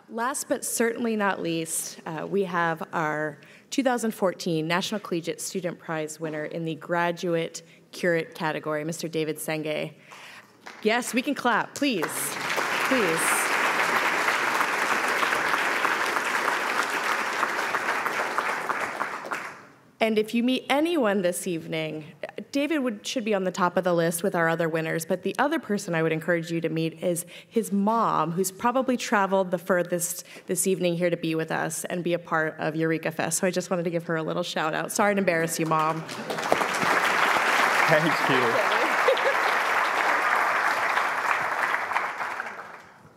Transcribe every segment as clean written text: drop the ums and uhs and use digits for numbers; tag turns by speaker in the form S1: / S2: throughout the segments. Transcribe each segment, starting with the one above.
S1: Last but certainly not least, we have our 2014 National Collegiate Student Prize winner in the Graduate Curate category, Mr. David Sengeh. Yes, we can clap, please, please. And if you meet anyone this evening, David should be on the top of the list with our other winners, but the other person I would encourage you to meet is his mom, who's probably traveled the furthest this evening here to be with us and be a part of EurekaFest. So I just wanted to give her a little shout out. Sorry to embarrass you, Mom.
S2: Thank you.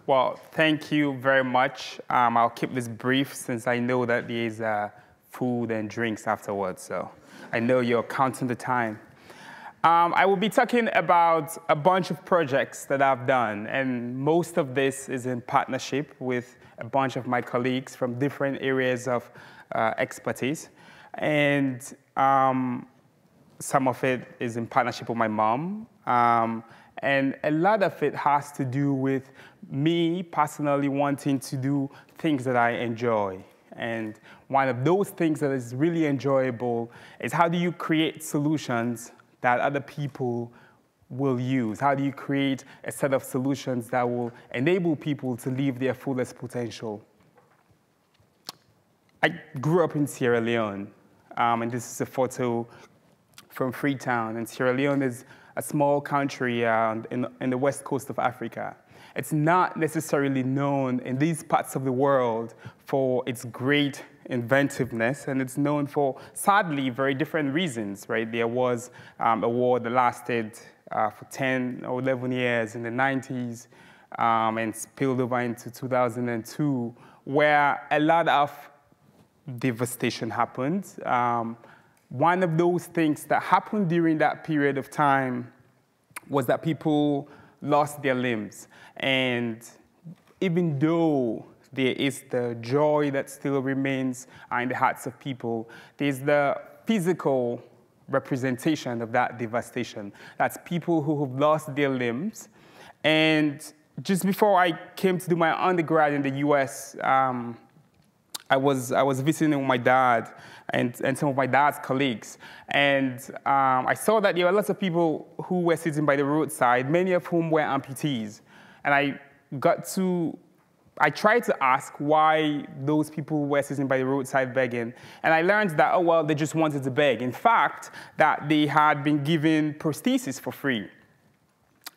S2: Well, thank you very much. I'll keep this brief since I know that there is food and drinks afterwards, so I know you're counting the time. I will be talking about a bunch of projects that I've done, and most of this is in partnership with a bunch of my colleagues from different areas of expertise. And some of it is in partnership with my mom. And a lot of it has to do with me personally wanting to do things that I enjoy. And one of those things that is really enjoyable is how do you create solutions that other people will use? How do you create a set of solutions that will enable people to live their fullest potential? I grew up in Sierra Leone, and this is a photo from Freetown. And Sierra Leone is a small country in the west coast of Africa. It's not necessarily known in these parts of the world for its great inventiveness, and it's known for, sadly, very different reasons, right? There was a war that lasted for 10 or 11 years in the 90s and spilled over into 2002, where a lot of devastation happened. One of those things that happened during that period of time was that people lost their limbs. And even though there is the joy that still remains in the hearts of people, there's the physical representation of that devastation. That's people who have lost their limbs. And just before I came to do my undergrad in the US, I was visiting with my dad and some of my dad's colleagues. And I saw that there were lots of people who were sitting by the roadside, many of whom were amputees. And I tried to ask why those people were sitting by the roadside begging. And I learned that, oh, well, they just wanted to beg. In fact, that they had been given prosthesis for free.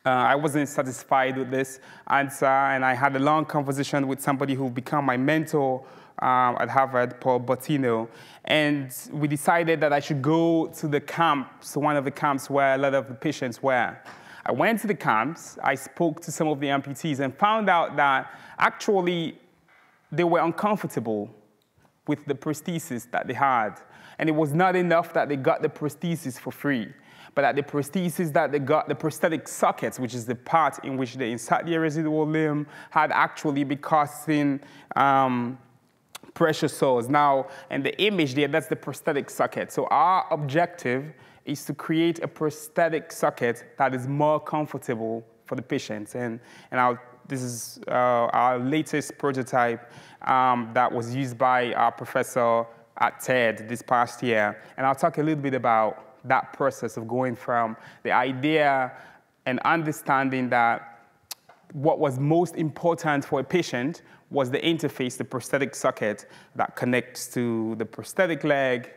S2: I wasn't satisfied with this answer, and I had a long conversation with somebody who became my mentor at Harvard, Paul Bottino, and we decided that I should go to the camps, one of the camps where a lot of the patients were. I went to the camps, I spoke to some of the amputees, and found out that actually they were uncomfortable with the prosthesis that they had. And it was not enough that they got the prosthesis for free, but that the prosthesis that they got, the prosthetic sockets, which is the part in which they insert their residual limb, had actually been causing pressure sores. Now, in the image there, that's the prosthetic socket. So our objective is to create a prosthetic socket that is more comfortable for the patients. And this is our latest prototype that was used by our professor at TED this past year. And I'll talk a little bit about that process of going from the idea and understanding that what was most important for a patient was the interface, the prosthetic socket that connects to the prosthetic leg.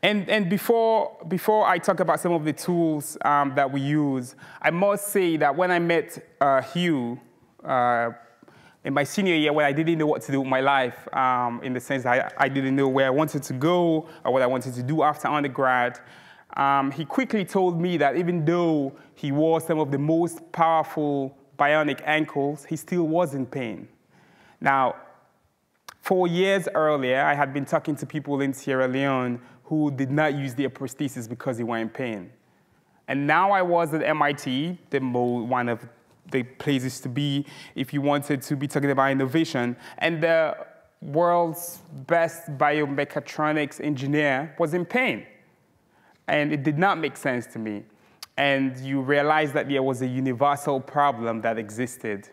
S2: And before I talk about some of the tools that we use, I must say that when I met Hugh in my senior year, when I didn't know what to do with my life, in the sense that I didn't know where I wanted to go or what I wanted to do after undergrad, he quickly told me that even though he wore some of the most powerful bionic ankles, he still was in pain. Now, 4 years earlier, I had been talking to people in Sierra Leone who did not use their prosthesis because they were in pain. And now I was at MIT, one of the places to be if you wanted to be talking about innovation, and the world's best biomechatronics engineer was in pain. And it did not make sense to me. And you realize that there was a universal problem that existed.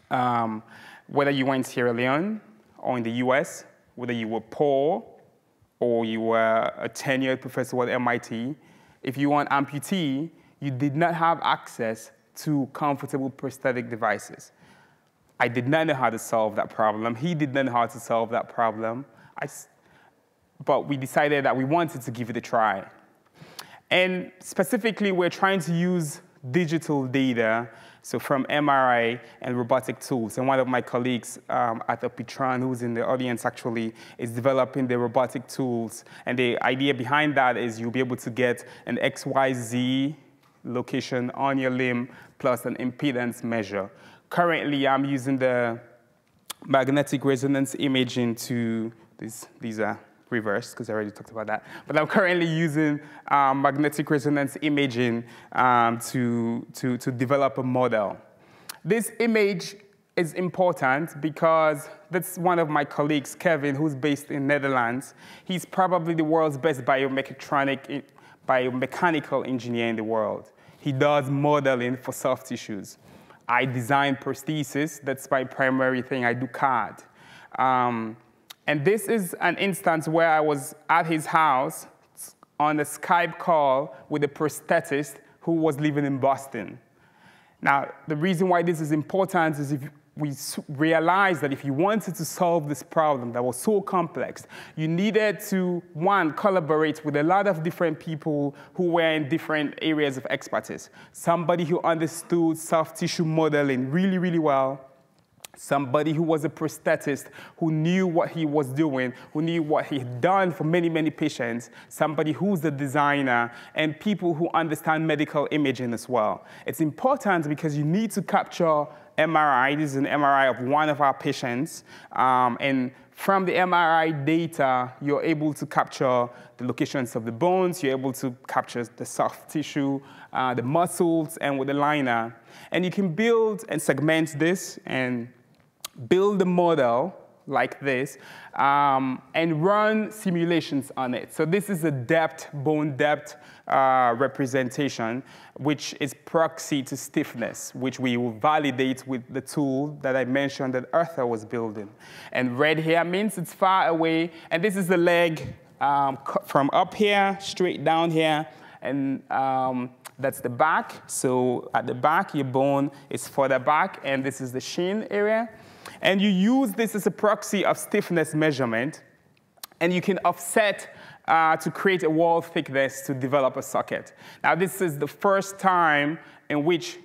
S2: Whether you were in Sierra Leone or in the US, whether you were poor or you were a tenured professor at MIT, if you were an amputee, you did not have access to comfortable prosthetic devices. I did not know how to solve that problem. He did not know how to solve that problem. But we decided that we wanted to give it a try. And specifically, we're trying to use digital data, so from MRI and robotic tools. And one of my colleagues at the Pitran, who's in the audience actually, is developing the robotic tools. And the idea behind that is you'll be able to get an XYZ location on your limb plus an impedance measure. Currently, I'm using the magnetic resonance imaging to, these are reversed because I already talked about that. But I'm currently using magnetic resonance imaging to develop a model. This image is important because that's one of my colleagues, Kevin, who's based in Netherlands. He's probably the world's best biomechanical engineer in the world. He does modeling for soft tissues. I design prosthesis. That's my primary thing. I do CAD. And this is an instance where I was at his house on a Skype call with a prosthetist who was living in Boston. Now, the reason why this is important is if we realized that if you wanted to solve this problem that was so complex, you needed to, one, collaborate with a lot of different people who were in different areas of expertise. Somebody who understood soft tissue modeling really, really well. Somebody who was a prosthetist, who knew what he was doing, who knew what he had done for many, many patients, somebody who's a designer, and people who understand medical imaging as well. It's important because you need to capture MRI. This is an MRI of one of our patients. And from the MRI data, you're able to capture the locations of the bones. You're able to capture the soft tissue, the muscles, and with the liner. And you can build and segment this and build a model like this and run simulations on it. So this is a bone depth representation, which is proxy to stiffness, which we will validate with the tool that I mentioned that Arthur was building. And red here means it's far away. And this is the leg from up here, straight down here. And that's the back. So at the back, your bone is further back. And this is the shin area. And you use this as a proxy of stiffness measurement. And you can offset to create a wall thickness to develop a socket. Now, this is the first time in which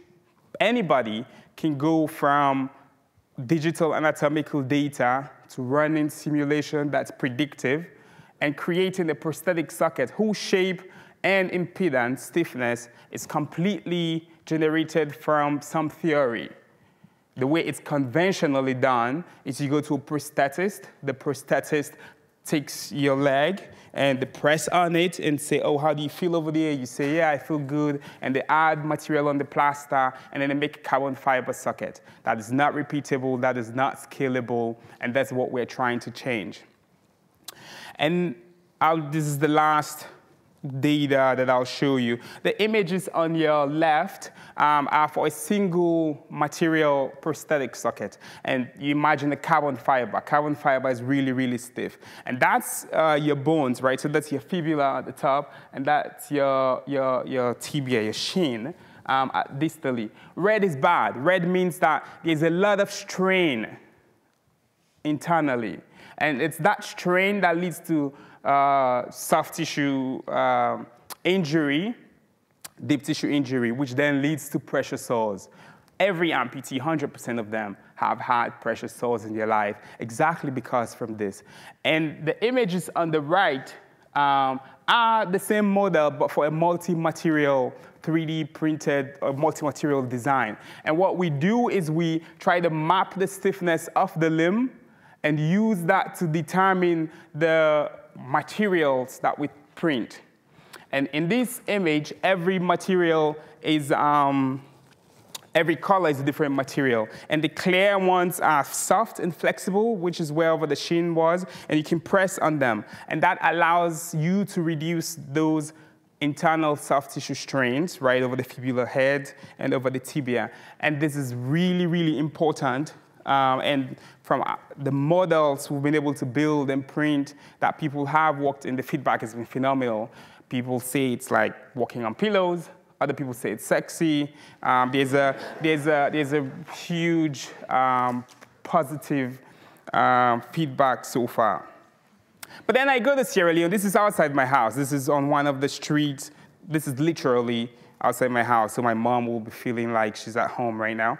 S2: anybody can go from digital anatomical data to running simulation that's predictive and creating a prosthetic socket whose shape and impedance, stiffness, is completely generated from some theory. The way it's conventionally done is you go to a prosthetist. The prosthetist takes your leg and they press on it and say, oh, how do you feel over there? You say, yeah, I feel good. And they add material on the plaster, and then they make a carbon fiber socket. That is not repeatable. That is not scalable. And that's what we're trying to change. And this is the last data that I'll show you. The images on your left are for a single material prosthetic socket. And you imagine a carbon fiber. Carbon fiber is really, really stiff. And that's your bones, right? So that's your fibula at the top, and that's your tibia, your shin, distally. Red is bad. Red means that there's a lot of strain internally. And it's that strain that leads to soft tissue injury, deep tissue injury, which then leads to pressure sores. Every amputee, 100% of them, have had pressure sores in their life, exactly because from this. And the images on the right are the same model, but for a multi-material 3D printed or multi-material design. And what we do is we try to map the stiffness of the limb and use that to determine the materials that we print. And in this image, every material is, every color is a different material. And the clear ones are soft and flexible, which is wherever the shin was, and you can press on them. And that allows you to reduce those internal soft tissue strains right over the fibular head and over the tibia. And this is really, really important. And from the models we've been able to build and print that people have worked in, the feedback has been phenomenal. People say it's like walking on pillows. Other people say it's sexy. There's a huge positive feedback so far. But then I go to Sierra Leone. This is outside my house. This is on one of the streets. This is literally outside my house, so my mom will be feeling like she's at home right now.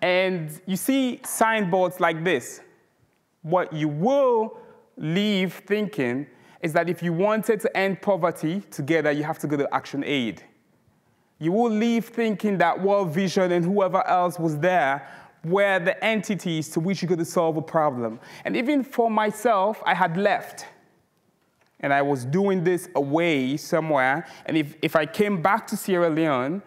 S2: And you see signboards like this. What you will leave thinking is that if you wanted to end poverty together, you have to go to Action Aid. You will leave thinking that World Vision and whoever else was there were the entities to which you could solve a problem. And even for myself, I had left. And I was doing this away somewhere. And if I came back to Sierra Leone,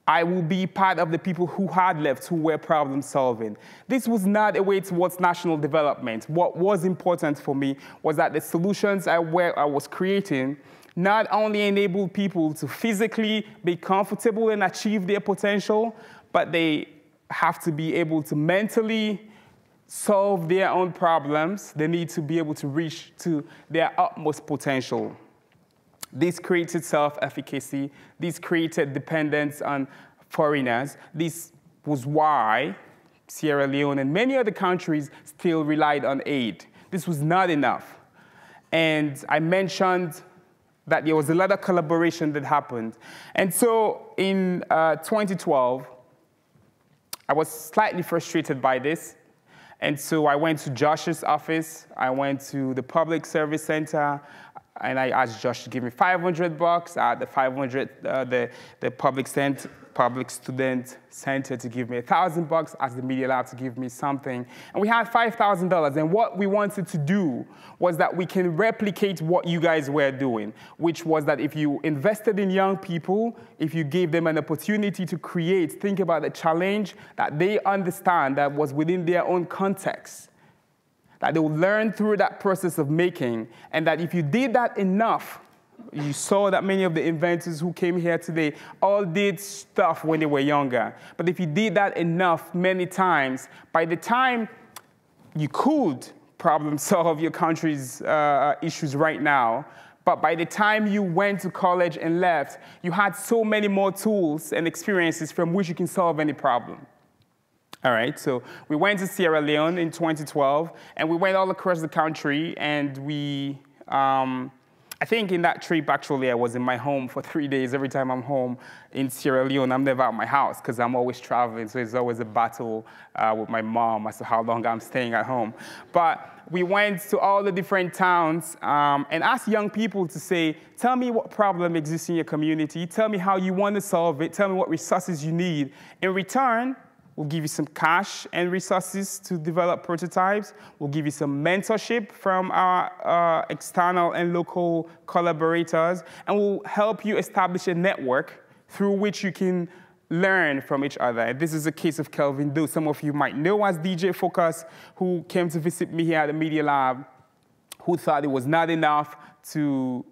S2: I will be part of the people who had left, who were problem solving. This was not a way towards national development. What was important for me was that the solutions I was creating not only enabled people to physically be comfortable and achieve their potential, but they have to be able to mentally solve their own problems. They need to be able to reach to their utmost potential. This created self-efficacy. This created dependence on foreigners. This was why Sierra Leone and many other countries still relied on aid. This was not enough. And I mentioned that there was a lot of collaboration that happened. And so in 2012, I was slightly frustrated by this. And so I went to Josh's office. I went to the Public Service Center. And I asked Josh to give me $500. I had the 500, the Public Student Center to give me $1,000. Asked the Media Lab to give me something. And we had $5,000. And what we wanted to do was that we can replicate what you guys were doing, which was that if you invested in young people, if you gave them an opportunity to create, think about the challenge that they understand that was within their own context, that they will learn through that process of making, and that if you did that enough, you saw that many of the inventors who came here today all did stuff when they were younger. But if you did that enough many times, by the time you could problem solve your country's issues right now, but by the time you went to college and left, you had so many more tools and experiences from which you can solve any problem. All right, so we went to Sierra Leone in 2012, and we went all across the country, and we, I think in that trip, actually, I was in my home for 3 days. Every time I'm home in Sierra Leone, I'm never at my house, because I'm always traveling, so it's always a battle with my mom as to how long I'm staying at home. But we went to all the different towns and asked young people to say, tell me what problem exists in your community, tell me how you want to solve it, tell me what resources you need. In return, we'll give you some cash and resources to develop prototypes. We'll give you some mentorship from our external and local collaborators. And we'll help you establish a network through which you can learn from each other. And this is a case of Kelvin Doe. Some of you might know as DJ Focus, who came to visit me here at the Media Lab, who thought it was not enough to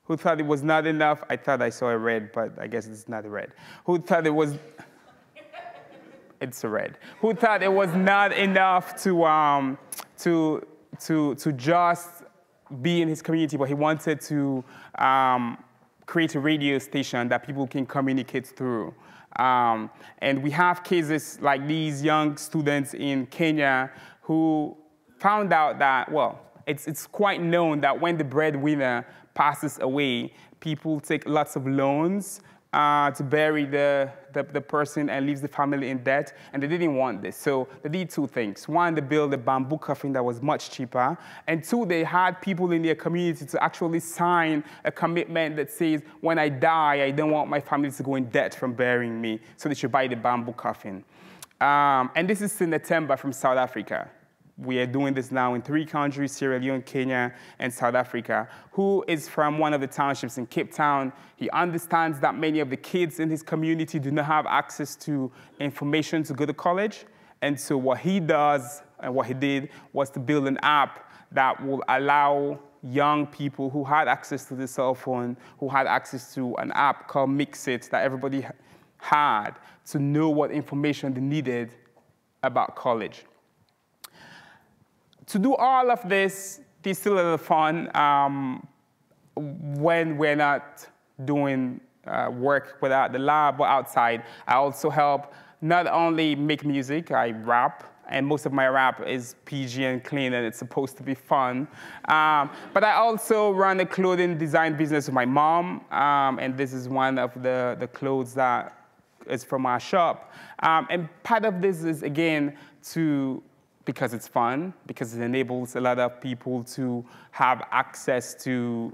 S2: I thought I saw a red, but I guess it's not a red. Who thought it was... It's a red. Who thought it was not enough to just be in his community, but he wanted to create a radio station that people can communicate through. And we have cases like these young students in Kenya who found out that, well, it's quite known that when the breadwinner passes away, people take lots of loans to bury the person and leaves the family in debt, and they didn't want this. So they did two things. One, they built a bamboo coffin that was much cheaper, and two, they had people in their community to actually sign a commitment that says, when I die, I don't want my family to go in debt from burying me, so they should buy the bamboo coffin. And this is Sinetemba from South Africa. We are doing this now in 3 countries, Sierra Leone, Kenya, and South Africa, who is from one of the townships in Cape Town. He understands that many of the kids in his community do not have access to information to go to college. And so what he does, and what he did, was to build an app that will allow young people who had access to the cell phone, who had access to an app called Mixit that everybody had, to know what information they needed about college. To do all of this, there's still a little fun when we're not doing work without the lab or outside. I also help not only make music, I rap, and most of my rap is PG and clean, and it's supposed to be fun. But I also run a clothing design business with my mom, and this is one of the clothes that is from our shop. And part of this is, again, because it's fun, because it enables a lot of people to have access to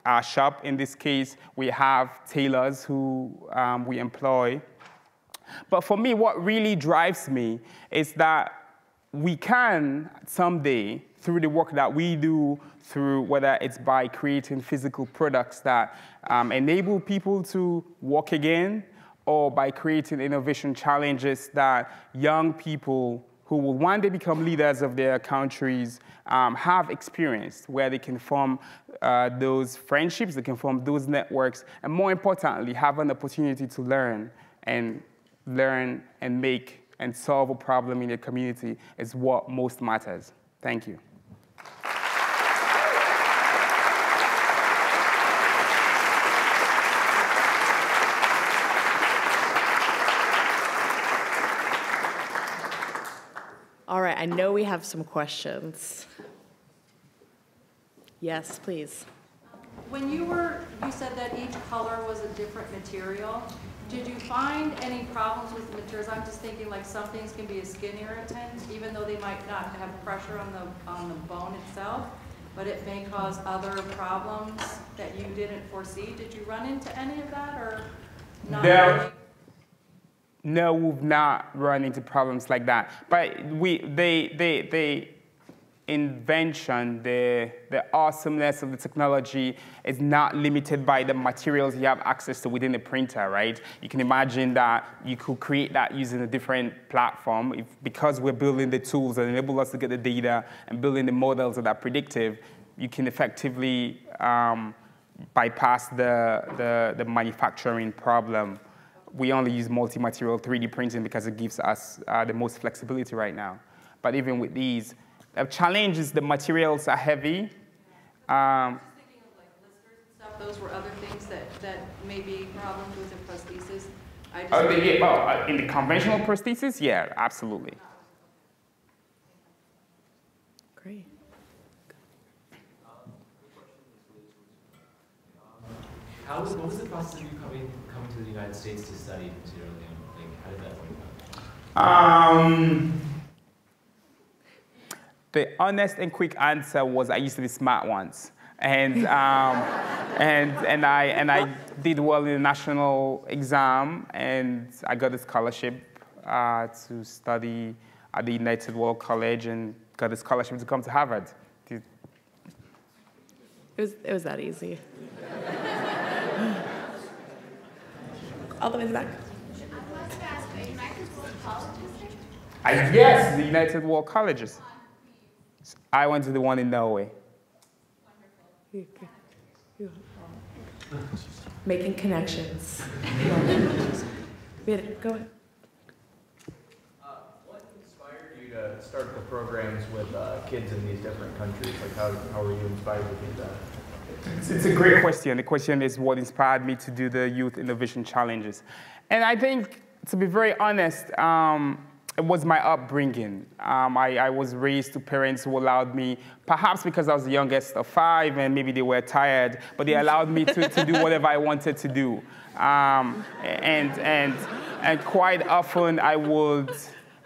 S2: our shop. In this case, we have tailors who we employ. But for me, what really drives me is that we can someday, through the work that we do, through whether it's by creating physical products that enable people to walk again, or by creating innovation challenges that young people who will one day become leaders of their countries have experienced, where they can form those friendships, they can form those networks, and more importantly, have an opportunity to learn and make and solve a problem in your community is what most matters. Thank you.
S1: All right, I know we have some questions. Yes, please.
S3: When you said that each color was a different material. Did you find any problems with the materials? I'm just thinking like some things can be a skin irritant, even though they might not have pressure on the bone itself, but it may cause other problems that you didn't foresee. Did you run into any of that, or not really?
S2: No, we've not run into problems like that. But the invention, the awesomeness of the technology is not limited by the materials you have access to within the printer, right? You can imagine that you could create that using a different platform. Because we're building the tools that enable us to get the data and building the models that are predictive, you can effectively bypass the manufacturing problem. We only use multi-material 3D printing because it gives us the most flexibility right now. But even with these, the challenge is the materials are heavy.
S3: I'm just thinking of like blisters and stuff. Those were other things that may be problems with the prosthesis.
S2: In the conventional prosthesis, yeah, absolutely.
S1: Great.
S4: What was the process of you coming to the United States to study in Sierra Leone? Like, how did that work out?
S2: The honest and quick answer was I used to be smart once, and I did well in the national exam, and I got a scholarship to study at the United World College, and got a scholarship to come to Harvard.
S1: It was that easy. All the way in the back.
S2: Yes, the United World Colleges. I went to the one in Norway.
S1: Making connections. Go ahead.
S5: What inspired you to start the programs with kids in these different countries? Like, how were you inspired to do that?
S2: It's a great question. The question is what inspired me to do the Youth Innovation Challenges. And I think, to be very honest, it was my upbringing. I was raised to parents who allowed me, perhaps because I was the youngest of 5 and maybe they were tired, but they allowed me to do whatever I wanted to do. And quite often I would,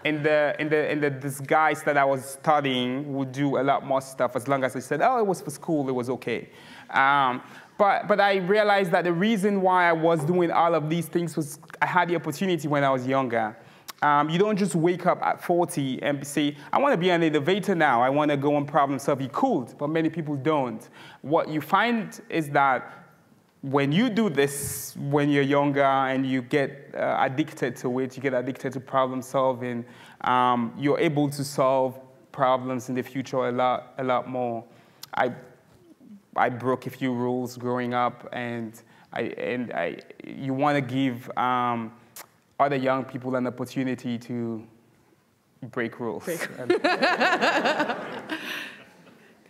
S2: in the disguise that I was studying, would do a lot more stuff as long as I said, oh, it was for school, it was okay. But I realized that the reason why I was doing all of these things was I had the opportunity when I was younger. You don't just wake up at 40 and say, I want to be an innovator now. I want to go and problem solve. You could, but many people don't. What you find is that when you do this when you're younger and you get addicted to it, you get addicted to problem solving, you're able to solve problems in the future a lot more. I broke a few rules growing up, and you want to give other young people an opportunity to break rules.
S1: Go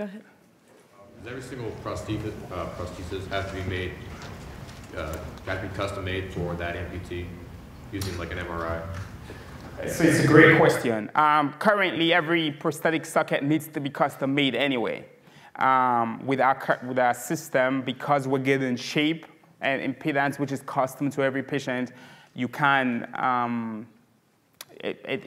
S1: ahead.
S6: Does every single prosthesis have to be made, have to be custom made for that amputee using like an MRI?
S2: So it's a great question. Currently, every prosthetic socket needs to be custom made anyway. With our system, because we're getting shape and impedance, which is custom to every patient, you can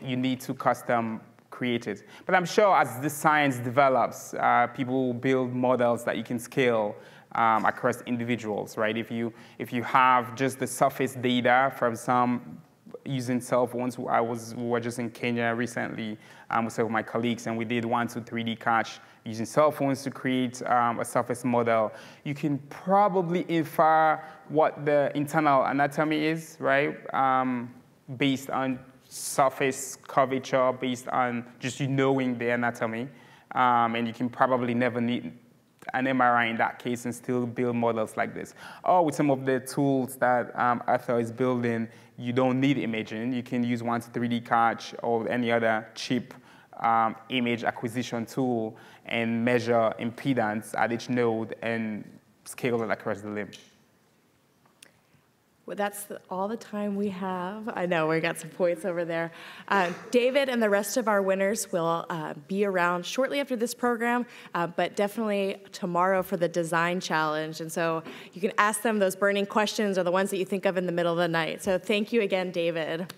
S2: you need to custom create it. But I'm sure as the science develops, people will build models that you can scale across individuals, right? If you have just the surface data from some using cell phones, we were just in Kenya recently with some of my colleagues, and we did 1-2 3D catch using cell phones to create a surface model. You can probably infer what the internal anatomy is, right? Based on surface curvature, based on just you knowing the anatomy. And you can probably never need an MRI in that case and still build models like this. Or with some of the tools that Arthur is building, you don't need imaging. You can use 1-2 3D catch or any other cheap image acquisition tool and measure impedance at each node and scale it across the limb.
S1: Well, that's all the time we have. I know we got some points over there. David and the rest of our winners will be around shortly after this program, but definitely tomorrow for the design challenge. And so you can ask them those burning questions or the ones that you think of in the middle of the night. So thank you again, David.